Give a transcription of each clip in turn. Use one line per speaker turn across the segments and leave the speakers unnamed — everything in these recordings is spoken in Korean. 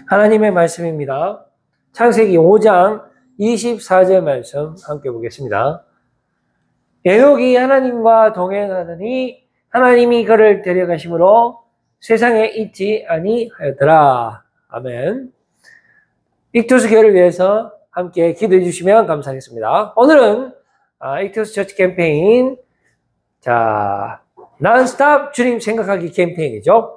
하나님의 말씀입니다. 창세기 5장 24절 말씀 함께 보겠습니다. 에녹이 하나님과 동행하더니 하나님이 그를 데려가심으로 세상에 있지 아니하였더라. 아멘. 익투스 교회를 위해서 함께 기도해 주시면 감사하겠습니다. 오늘은 익투스 처치 캠페인 난스탑 주님 생각하기 캠페인이죠.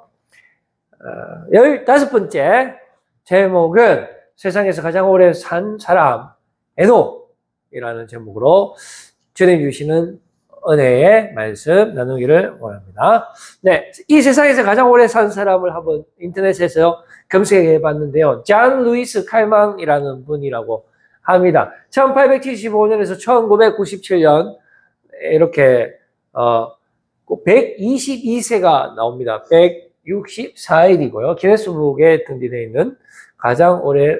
15번째 제목은 세상에서 가장 오래 산 사람 에녹이라는 제목으로 주님 주시는 은혜의 말씀 나누기를 원합니다. 네, 이 세상에서 가장 오래 산 사람을 한번 인터넷에서 검색해 봤는데요. 잔 루이스 칼망이라는 분이라고 합니다. 1875년에서 1997년 이렇게 122세가 나옵니다. 164일이고요. 기네스북에 등재되어 있는 가장 오래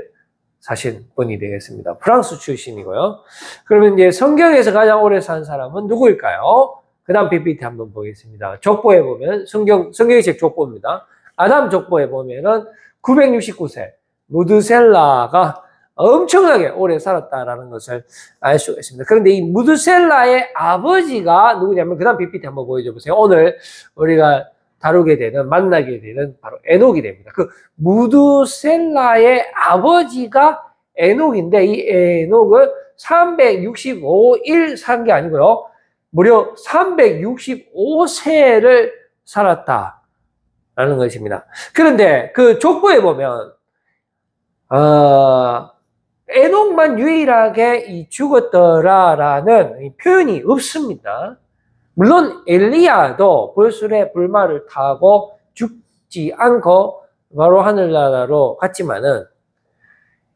사신 분이 되겠습니다. 프랑스 출신이고요. 그러면 이제 성경에서 가장 오래 산 사람은 누구일까요? 그 다음 PPT 한번 보겠습니다. 족보에 보면, 성경의 책 족보입니다. 아담 족보에 보면은 969세, 무드셀라가 엄청나게 오래 살았다라는 것을 알 수가 있습니다. 그런데 이 무드셀라의 아버지가 누구냐면, 그 다음 PPT 한번 보여줘 보세요. 오늘 우리가 만나게 되는 바로 에녹이 됩니다. 그 무드셀라의 아버지가 에녹인데, 이 에녹은 365일 산 게 아니고요. 무려 365세를 살았다라는 것입니다. 그런데 그 족보에 보면, 에녹만 유일하게 죽었더라라는 표현이 없습니다. 물론 엘리야도 불술의 불말을 타고 죽지 않고 바로 하늘나라로 갔지만은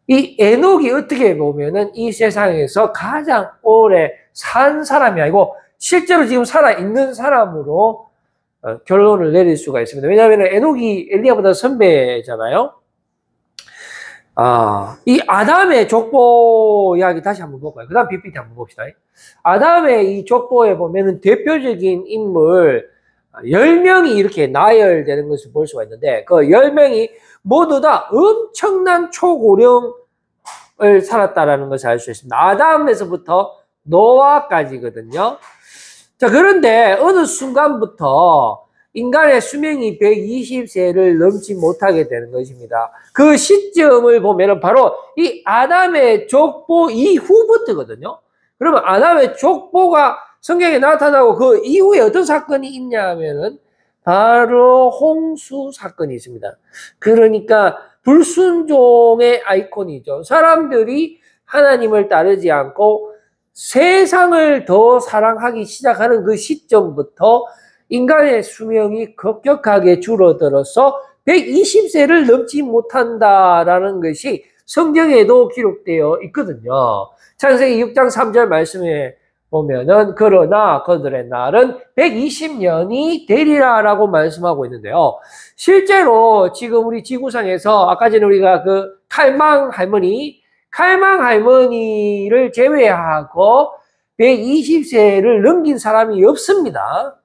이 에녹이 어떻게 보면은 이 세상에서 가장 오래 산 사람이 아니고 실제로 지금 살아있는 사람으로 결론을 내릴 수가 있습니다. 왜냐하면 에녹이 엘리야보다 선배잖아요. 이 아담의 족보 이야기 다시 한번 볼까요? 그 다음 PPT 한번 봅시다. 아담의 이 족보에 보면은 대표적인 인물 10명이 이렇게 나열되는 것을 볼 수가 있는데, 그 10명이 모두 다 엄청난 초고령을 살았다라는 것을 알 수 있습니다. 아담에서부터 노아까지거든요. 자, 그런데 어느 순간부터 인간의 수명이 120세를 넘지 못하게 되는 것입니다. 그 시점을 보면은 바로 이 아담의 족보 이후부터거든요. 그러면 아담의 족보가 성경에 나타나고 그 이후에 어떤 사건이 있냐면은 바로 홍수 사건이 있습니다. 그러니까 불순종의 아이콘이죠. 사람들이 하나님을 따르지 않고 세상을 더 사랑하기 시작하는 그 시점부터 인간의 수명이 급격하게 줄어들어서 120세를 넘지 못한다라는 것이 성경에도 기록되어 있거든요. 창세기 6장 3절 말씀에 보면은 그러나 그들의 날은 120년이 되리라라고 말씀하고 있는데요. 실제로 지금 우리 지구상에서 아까 전에 우리가 그 칼망 할머니를 제외하고 120세를 넘긴 사람이 없습니다.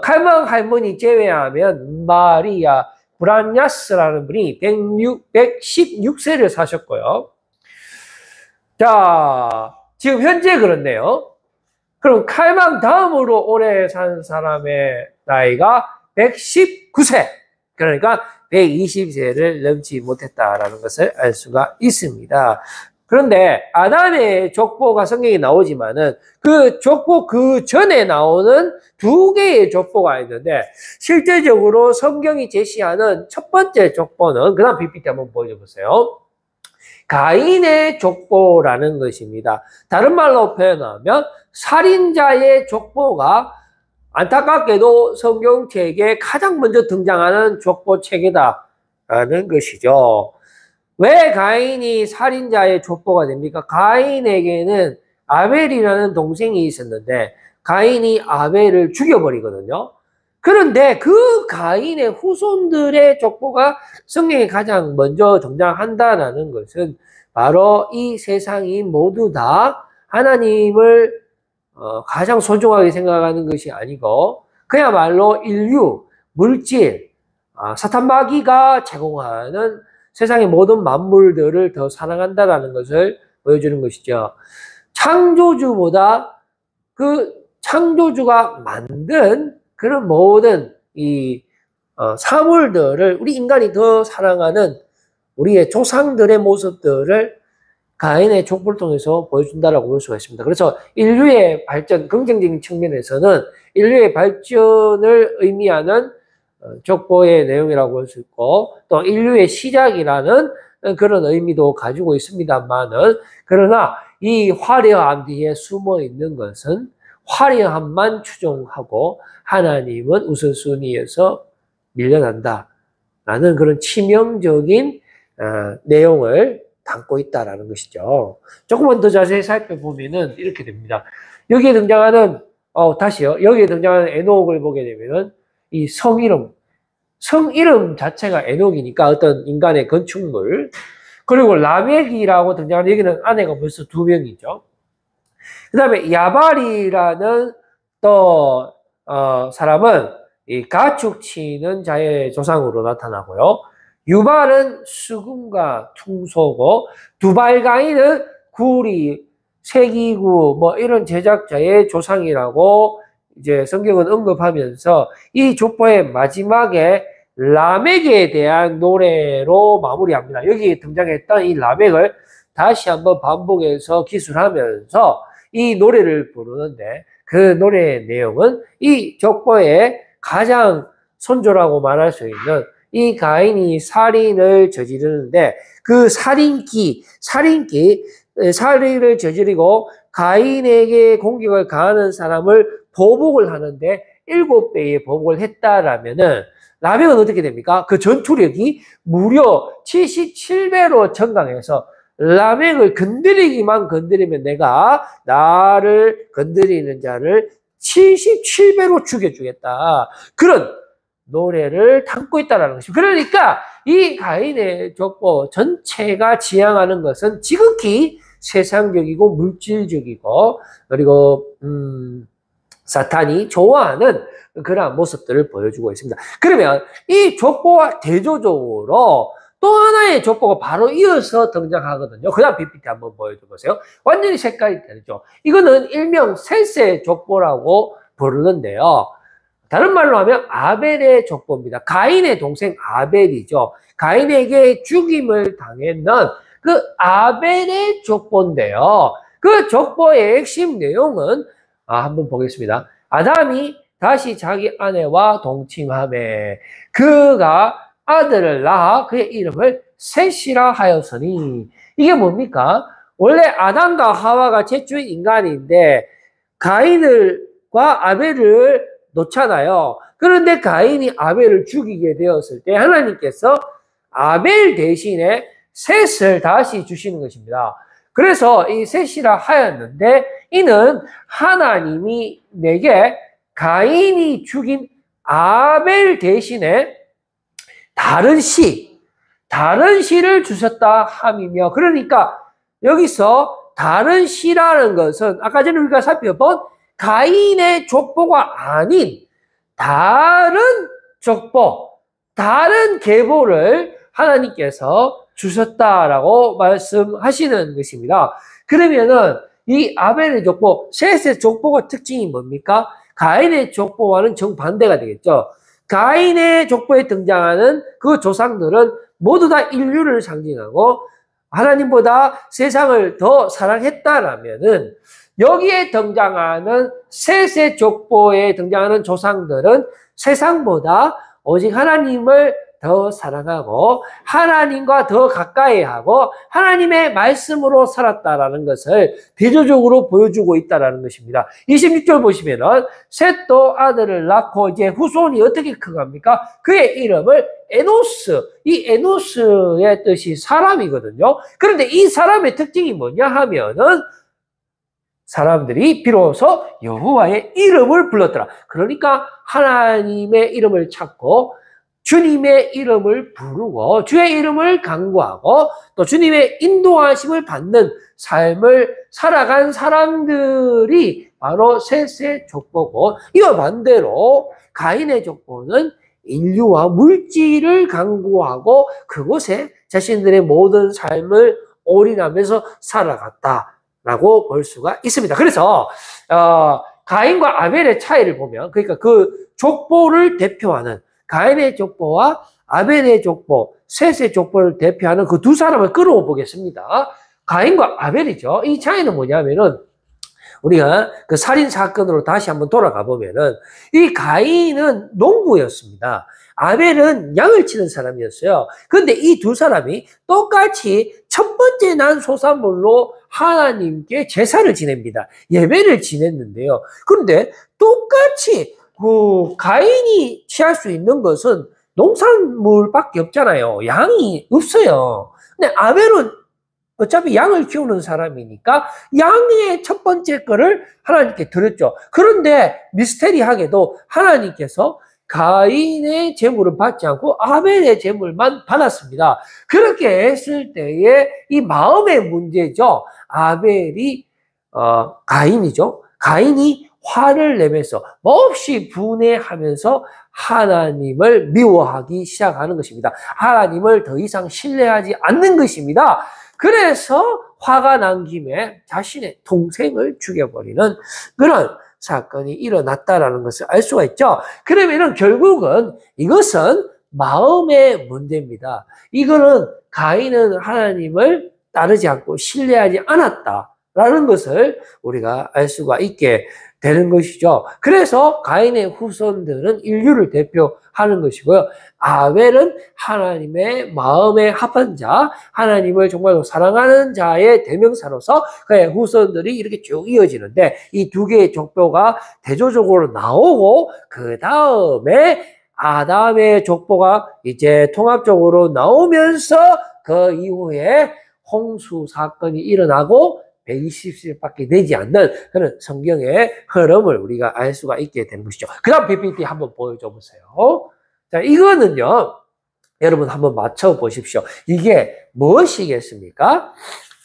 칼망 할머니 제외하면 마리아 브라냐스라는 분이 116세를 사셨고요. 자, 지금 현재 그렇네요. 그럼 칼망 다음으로 오래 산 사람의 나이가 119세. 그러니까 120세를 넘지 못했다라는 것을 알 수가 있습니다. 그런데 아담의 족보가 성경에 나오지만은 그 족보 그 전에 나오는 두 개의 족보가 있는데, 실제적으로 성경이 제시하는 첫 번째 족보는, 그 다음 PPT 한번 보여줘 보세요. 가인의 족보라는 것입니다. 다른 말로 표현하면 살인자의 족보가 안타깝게도 성경책에 가장 먼저 등장하는 족보책이다라는 것이죠. 왜 가인이 살인자의 족보가 됩니까? 가인에게는 아벨이라는 동생이 있었는데 가인이 아벨을 죽여버리거든요. 그런데 그 가인의 후손들의 족보가 성경에 가장 먼저 등장한다는 것은 바로 이 세상이 모두 다 하나님을 가장 소중하게 생각하는 것이 아니고 그야말로 인류, 물질, 사탄 마귀가 제공하는 세상의 모든 만물들을 더 사랑한다라는 것을 보여주는 것이죠. 창조주보다 그 창조주가 만든 그런 모든 이 사물들을 우리 인간이 더 사랑하는 우리의 조상들의 모습들을 가인의 족보를 통해서 보여준다라고 볼 수가 있습니다. 그래서 인류의 발전, 긍정적인 측면에서는 인류의 발전을 의미하는 족보의 내용이라고 볼 수 있고, 또 인류의 시작이라는 그런 의미도 가지고 있습니다만은, 그러나 이 화려함 뒤에 숨어 있는 것은 화려함만 추종하고 하나님은 우선순위에서 밀려난다라는 그런 치명적인 내용을 담고 있다라는 것이죠. 조금만 더 자세히 살펴보면은 이렇게 됩니다. 여기에 등장하는 다시요. 여기에 등장하는 에녹을 보게 되면은 이 성 이름 자체가 에녹이니까 어떤 인간의 건축물. 그리고 라멕이라고 등장하는 여기는 아내가 벌써 2명이죠. 그 다음에 야발이라는 또 사람은 이 가축 치는 자의 조상으로 나타나고요. 유발은 수금과 퉁소고, 두발가인은 구리, 세기구 뭐 이런 제작자의 조상이라고 이제 성경은 언급하면서 이 족보의 마지막에 라멕에 대한 노래로 마무리합니다. 여기 등장했던 이 라멕을 다시 한번 반복해서 기술하면서 이 노래를 부르는데, 그 노래의 내용은 이 족보의 가장 선조라고 말할 수 있는 이 가인이 살인을 저지르는데, 그 살인을 저지르고 가인에게 공격을 가하는 사람을 보복을 하는데 7배의 보복을 했다라면은 라멕은 어떻게 됩니까? 그 전투력이 무려 77배로 증강해서 라멕을 건드리기만 건드리면 내가 나를 건드리는 자를 77배로 죽여주겠다. 그런 노래를 담고 있다는 것입니다. 그러니까 이 가인의 족보 전체가 지향하는 것은 지극히 세상적이고 물질적이고, 그리고 사탄이 좋아하는 그러한 모습들을 보여주고 있습니다. 그러면 이 족보와 대조적으로 또 하나의 족보가 바로 이어서 등장하거든요. 그 다음 PPT 한번 보여줘 보세요. 완전히 색깔이 다르죠. 이거는 일명 셋의 족보라고 부르는데요. 다른 말로 하면 아벨의 족보입니다. 가인의 동생 아벨이죠. 가인에게 죽임을 당했는 그 아벨의 족보인데요. 그 족보의 핵심 내용은 한번 보겠습니다. 아담이 다시 자기 아내와 동침하매 그가 아들을 낳아 그의 이름을 셋이라 하였으니, 이게 뭡니까? 원래 아담과 하와가 최초의 인간인데 가인과 아벨을 놓잖아요. 그런데 가인이 아벨을 죽이게 되었을 때 하나님께서 아벨 대신에 셋을 다시 주시는 것입니다. 그래서 이 셋이라 하였는데, 이는 하나님이 내게 가인이 죽인 아벨 대신에 다른 씨를 주셨다 함이며, 그러니까 여기서 다른 씨라는 것은 아까 전에 우리가 살펴본 가인의 족보가 아닌 다른 족보, 다른 계보를 하나님께서 주셨다라고 말씀하시는 것입니다. 그러면은 이 아벨의 족보, 셋의 족보가 특징이 뭡니까? 가인의 족보와는 정반대가 되겠죠. 가인의 족보에 등장하는 그 조상들은 모두 다 인류를 상징하고 하나님보다 세상을 더 사랑했다라면은, 여기에 등장하는 셋의 족보에 등장하는 조상들은 세상보다 오직 하나님을 더 사랑하고 하나님과 더 가까이 하고 하나님의 말씀으로 살았다라는 것을 대조적으로 보여주고 있다라는 것입니다. 26절 보시면은 셋도 아들을 낳고 이제 후손이 어떻게 커갑니까? 그의 이름을 에노스, 이 에노스의 뜻이 사람이거든요. 그런데 이 사람의 특징이 뭐냐 하면은 사람들이 비로소 여호와의 이름을 불렀더라. 그러니까 하나님의 이름을 찾고 주님의 이름을 부르고 주의 이름을 간구하고 또 주님의 인도하심을 받는 삶을 살아간 사람들이 바로 셋의 족보고, 이와 반대로 가인의 족보는 인류와 물질을 강구하고 그곳에 자신들의 모든 삶을 올인하면서 살아갔다라고 볼 수가 있습니다. 그래서 가인과 아벨의 차이를 보면, 그러니까 그 족보를 대표하는 가인의 족보와 아벨의 족보, 셋의 족보를 대표하는 그 두 사람을 끌어오 보겠습니다. 가인과 아벨이죠. 이 차이는 뭐냐면은 우리가 그 살인 사건으로 다시 한번 돌아가 보면은 이 가인은 농부였습니다. 아벨은 양을 치는 사람이었어요. 그런데 이 두 사람이 똑같이 첫 번째 난 소산물로 하나님께 제사를 지냅니다. 예배를 지냈는데요. 그런데 똑같이 그 가인이 취할 수 있는 것은 농산물밖에 없잖아요. 양이 없어요. 근데 아벨은 어차피 양을 키우는 사람이니까 양의 첫 번째 거를 하나님께 드렸죠. 그런데 미스테리하게도 하나님께서 가인의 제물은 받지 않고 아벨의 제물만 받았습니다. 그렇게 했을 때에 이 마음의 문제죠. 아벨이 가인이죠. 가인이 화를 내면서 몹시 분해하면서 하나님을 미워하기 시작하는 것입니다. 하나님을 더 이상 신뢰하지 않는 것입니다. 그래서 화가 난 김에 자신의 동생을 죽여버리는 그런 사건이 일어났다라는 것을 알 수가 있죠. 그러면은 결국은 이것은 마음의 문제입니다. 이거는 가인은 하나님을 따르지 않고 신뢰하지 않았다라는 것을 우리가 알 수가 있게 되는 것이죠. 그래서 가인의 후손들은 인류를 대표하는 것이고요. 아벨은 하나님의 마음에 합한 자, 하나님을 정말로 사랑하는 자의 대명사로서 그의 후손들이 이렇게 쭉 이어지는데 이 두 개의 족보가 대조적으로 나오고 그 다음에 아담의 족보가 이제 통합적으로 나오면서 그 이후에 홍수 사건이 일어나고 120일밖에 되지 않는 그런 성경의 흐름을 우리가 알 수가 있게 되는 것이죠. 그 다음 PPT 한번 보여줘 보세요. 자, 이거는요, 여러분 한번 맞춰 보십시오. 이게 무엇이겠습니까?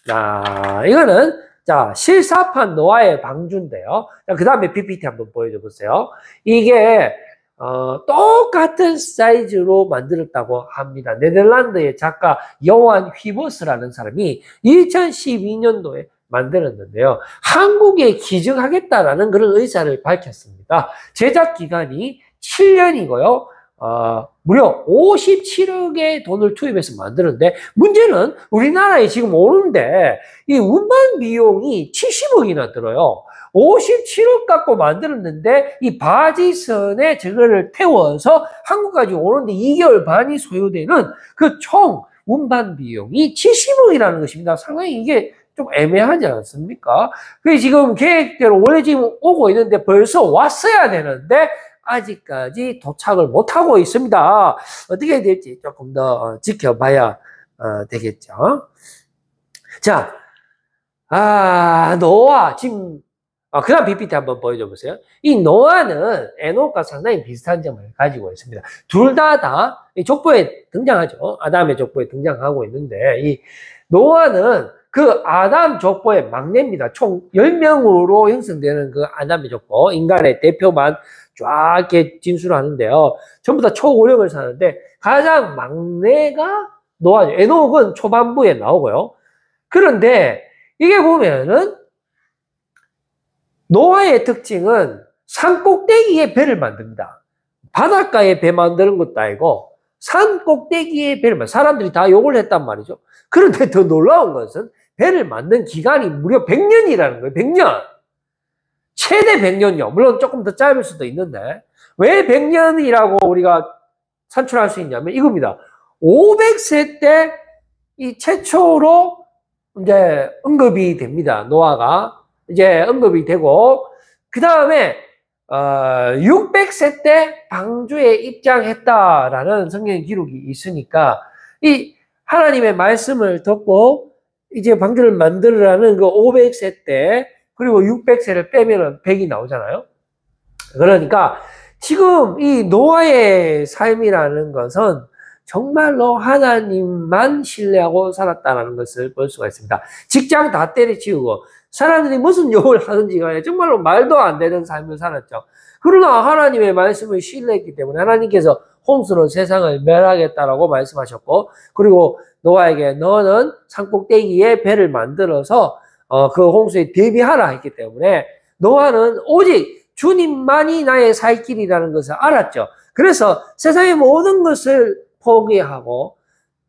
자, 이거는, 자, 실사판 노아의 방주인데요. 그 다음에 PPT 한번 보여줘 보세요. 이게, 똑같은 사이즈로 만들었다고 합니다. 네덜란드의 작가 요한 휘버스라는 사람이 2012년도에 만들었는데요. 한국에 기증하겠다라는 그런 의사를 밝혔습니다. 제작 기간이 7년이고요. 무려 57억의 돈을 투입해서 만드는데 문제는 우리나라에 지금 오는데 이 운반 비용이 70억이나 들어요. 57억 갖고 만들었는데 이 바지선에 저거를 태워서 한국까지 오는데 2개월 반이 소요되는 그 총 운반 비용이 70억이라는 것입니다. 상당히 이게 좀 애매하지 않습니까? 그게 지금 계획대로 원래 지금 오고 있는데 벌써 왔어야 되는데 아직까지 도착을 못하고 있습니다. 어떻게 될지 조금 더 지켜봐야 되겠죠. 자, 노아 지금 그 다음 PPT 한번 보여줘 보세요. 이 노아는 에녹과 상당히 비슷한 점을 가지고 있습니다. 둘 다 족보에 등장하죠. 아담의 족보에 등장하고 있는데 이 노아는 그 아담 족보의 막내입니다. 총 10명으로 형성되는 그 아담의 족보, 인간의 대표만 쫙 이렇게 진술하는데요. 전부 다 초고령을 사는데 가장 막내가 노아죠. 에녹은 초반부에 나오고요. 그런데 이게 보면은 노아의 특징은 산 꼭대기에 배를 만듭니다. 바닷가에 배 만드는 것도 아니고 산 꼭대기에 배를 만듭니다. 사람들이 다 욕을 했단 말이죠. 그런데 더 놀라운 것은 배를 만든 기간이 무려 100년이라는 거예요. 100년. 최대 100년이요. 물론 조금 더 짧을 수도 있는데 왜 100년이라고 우리가 산출할 수 있냐면 이겁니다. 500세 때 이 최초로 이제 언급이 됩니다. 노아가 이제 언급이 되고 그 다음에 600세 때 방주에 입장했다라는 성경 기록이 있으니까 이 하나님의 말씀을 듣고 이제 방주를 만들으라는 그 500세 때 그리고 600세를 빼면은 100이 나오잖아요. 그러니까 지금 이 노아의 삶이라는 것은 정말로 하나님만 신뢰하고 살았다는 것을 볼 수가 있습니다. 직장 다 때려치우고 사람들이 무슨 욕을 하는지 간에 정말로 말도 안 되는 삶을 살았죠. 그러나 하나님의 말씀을 신뢰했기 때문에 하나님께서 홍수로 세상을 멸하겠다라고 말씀하셨고, 그리고 노아에게 너는 산꼭대기에 배를 만들어서 그 홍수에 대비하라 했기 때문에 노아는 오직 주님만이 나의 살 길이라는 것을 알았죠. 그래서 세상의 모든 것을 포기하고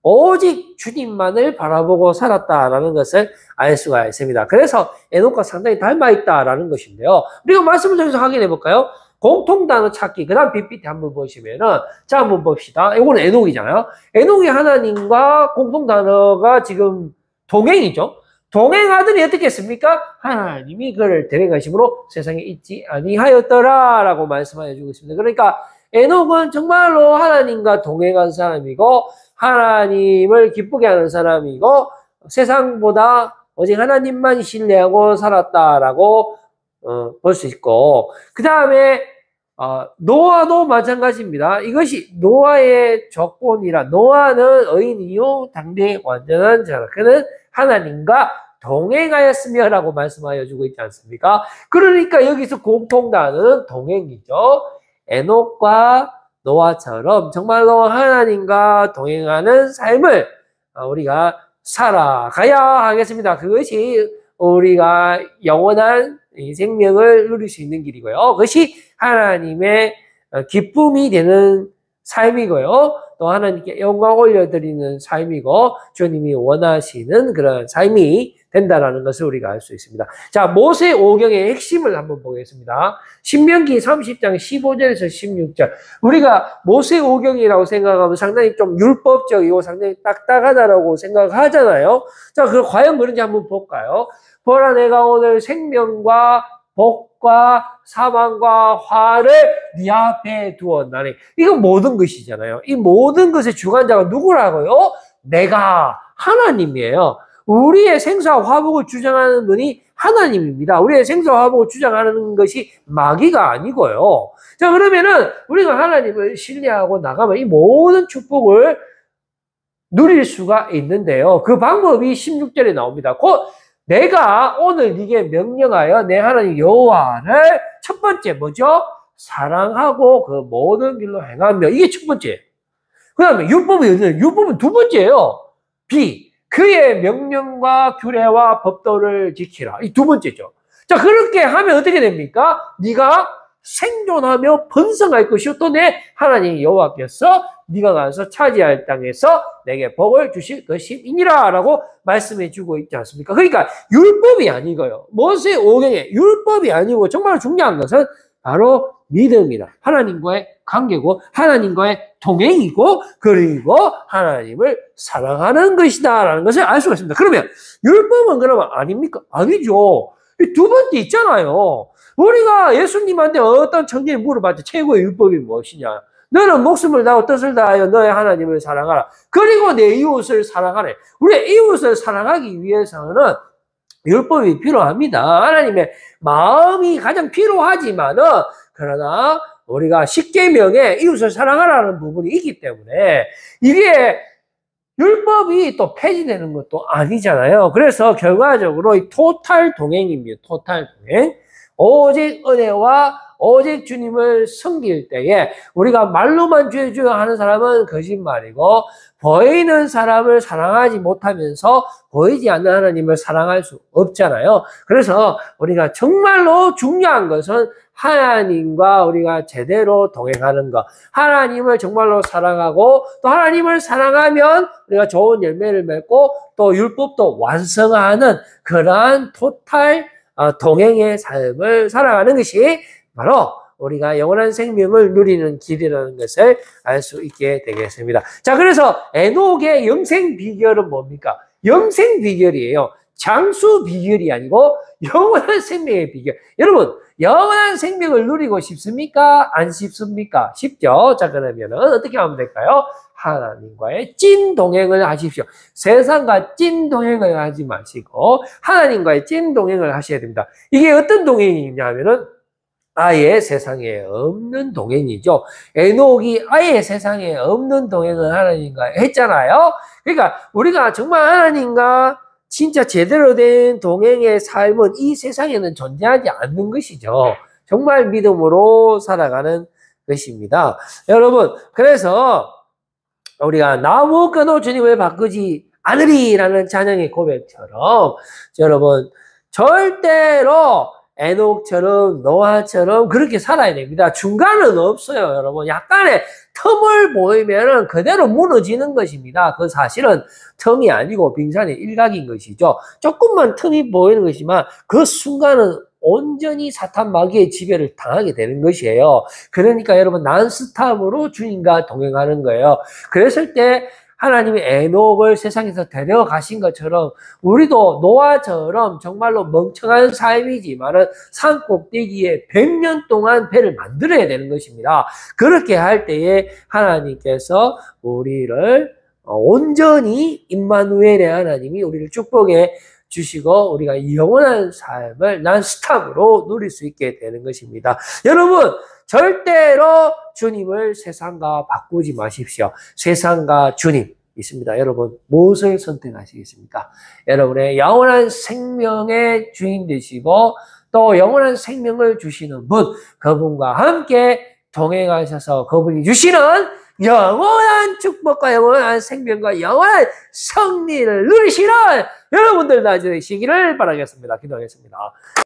오직 주님만을 바라보고 살았다라는 것을 알 수가 있습니다. 그래서 에녹과 상당히 닮아있다라는 것인데요. 우리가 말씀을 통해서 확인해 볼까요? 공통 단어 찾기, 그 다음 PPT 한번 보시면은, 자, 한번 봅시다. 이거는 에녹이잖아요. 에녹이 하나님과 공통 단어가 지금 동행이죠. 동행하더니 어떻게 했습니까? 하나님이 그를 데려가심으로 세상에 있지 아니하였더라 라고 말씀하여 주고 있습니다. 그러니까 에녹은 정말로 하나님과 동행한 사람이고 하나님을 기쁘게 하는 사람이고 세상보다 오직 하나님만 신뢰하고 살았다라고 볼 수 있고, 그 다음에 노아도 마찬가지입니다. 이것이 노아의 조건이라, 노아는 의인이요 당대의 완전한 자라. 그는 하나님과 동행하였으며 라고 말씀하여 주고 있지 않습니까? 그러니까 여기서 공통단어는 동행이죠. 에녹과 노아처럼 정말로 하나님과 동행하는 삶을 우리가 살아가야 하겠습니다. 그것이 우리가 영원한 생명을 누릴 수 있는 길이고요. 그것이 하나님의 기쁨이 되는 삶이고요. 또 하나님께 영광 올려드리는 삶이고 주님이 원하시는 그런 삶이 된다는 것을 우리가 알 수 있습니다. 자, 모세 오경의 핵심을 한번 보겠습니다. 신명기 30장 15절에서 16절. 우리가 모세 오경이라고 생각하면 상당히 좀 율법적이고 상당히 딱딱하다라고 생각하잖아요. 자, 그 과연 그런지 한번 볼까요? 보라, 내가 오늘 생명과 복과 사망과 화를 네 앞에 두었나니. 이건 모든 것이잖아요. 이 모든 것의 주관자가 누구라고요? 내가 하나님이에요. 우리의 생사와 화복을 주장하는 분이 하나님입니다. 우리의 생사와 화복을 주장하는 것이 마귀가 아니고요. 자, 그러면은 우리가 하나님을 신뢰하고 나가면 이 모든 축복을 누릴 수가 있는데요. 그 방법이 16절에 나옵니다. 곧 내가 오늘 네게 명령하여 내 하나님 여호와를 첫 번째 뭐죠? 사랑하고 그 모든 길로 행하며. 이게 첫 번째. 그 다음에 율법은 두 번째예요. 그의 명령과 규례와 법도를 지키라. 이 두 번째죠. 자, 그렇게 하면 어떻게 됩니까? 네가 생존하며 번성할 것이요 또 내 하나님 여호와께서 네가 가서 차지할 땅에서 내게 복을 주실 것이니라 라고 말씀해 주고 있지 않습니까? 그러니까 율법이 아니고요. 모세 오경에 율법이 아니고 정말 중요한 것은 바로 믿음이다. 하나님과의 관계고 하나님과의 동행이고 그리고 하나님을 사랑하는 것이다 라는 것을 알 수가 있습니다. 그러면 율법은 그러면 아닙니까? 아니죠. 두 번째 있잖아요. 우리가 예수님한테 어떤 청년이 물어봤죠. 최고의 율법이 무엇이냐? 너는 목숨을 다하고 뜻을 다하여 너의 하나님을 사랑하라. 그리고 내 이웃을 사랑하래. 우리 이웃을 사랑하기 위해서는 율법이 필요합니다. 하나님의 마음이 가장 필요하지만은 그러나 우리가 십계명에 이웃을 사랑하라는 부분이 있기 때문에 이게 율법이 또 폐지되는 것도 아니잖아요. 그래서 결과적으로 이 토탈 동행입니다. 토탈 동행. 오직 은혜와 오직 주님을 섬길 때에 우리가 말로만 주여 하는 사람은 거짓말이고 보이는 사람을 사랑하지 못하면서 보이지 않는 하나님을 사랑할 수 없잖아요. 그래서 우리가 정말로 중요한 것은 하나님과 우리가 제대로 동행하는 것. 하나님을 정말로 사랑하고 또 하나님을 사랑하면 우리가 좋은 열매를 맺고 또 율법도 완성하는 그러한 토탈 동행의 삶을 살아가는 것이 바로 우리가 영원한 생명을 누리는 길이라는 것을 알 수 있게 되겠습니다. 자, 그래서 에녹의 영생 비결은 뭡니까? 영생 비결이에요. 장수 비결이 아니고 영원한 생명의 비결. 여러분, 영원한 생명을 누리고 싶습니까? 안 싶습니까? 쉽죠? 자, 그러면은 어떻게 하면 될까요? 하나님과의 찐 동행을 하십시오. 세상과 찐 동행을 하지 마시고 하나님과의 찐 동행을 하셔야 됩니다. 이게 어떤 동행이냐 하면은 아예 세상에 없는 동행이죠. 에녹이 아예 세상에 없는 동행을 하나님과 했잖아요. 그러니까 우리가 정말 하나님과 진짜 제대로 된 동행의 삶은 이 세상에는 존재하지 않는 것이죠. 정말 믿음으로 살아가는 것입니다. 여러분, 그래서 우리가 나 무엇과도 주님을 바꾸지 않으리라는 찬양의 고백처럼 여러분 절대로 에녹처럼 노아처럼 그렇게 살아야 됩니다. 중간은 없어요, 여러분. 약간의 틈을 보이면은 그대로 무너지는 것입니다. 그 사실은 틈이 아니고 빙산의 일각인 것이죠. 조금만 틈이 보이는 것이지만 그 순간은 온전히 사탄 마귀의 지배를 당하게 되는 것이에요. 그러니까 여러분 난스탑으로 주님과 동행하는 거예요. 그랬을 때 하나님이 에녹을 세상에서 데려가신 것처럼 우리도 노아처럼 정말로 멍청한 삶이지만은 산 꼭대기에 100년 동안 배를 만들어야 되는 것입니다. 그렇게 할 때에 하나님께서 우리를 온전히 임마누엘의 하나님이 우리를 축복해 주시고 우리가 영원한 삶을 난스탑으로 누릴 수 있게 되는 것입니다. 여러분 절대로 주님을 세상과 바꾸지 마십시오. 세상과 주님 있습니다. 여러분 무엇을 선택하시겠습니까? 여러분의 영원한 생명의 주인 되시고 또 영원한 생명을 주시는 분, 그분과 함께 동행하셔서 그분이 주시는 영원한 축복과 영원한 생명과 영원한 승리를 누리시는 여러분들 다 되시기를 바라겠습니다. 기도하겠습니다.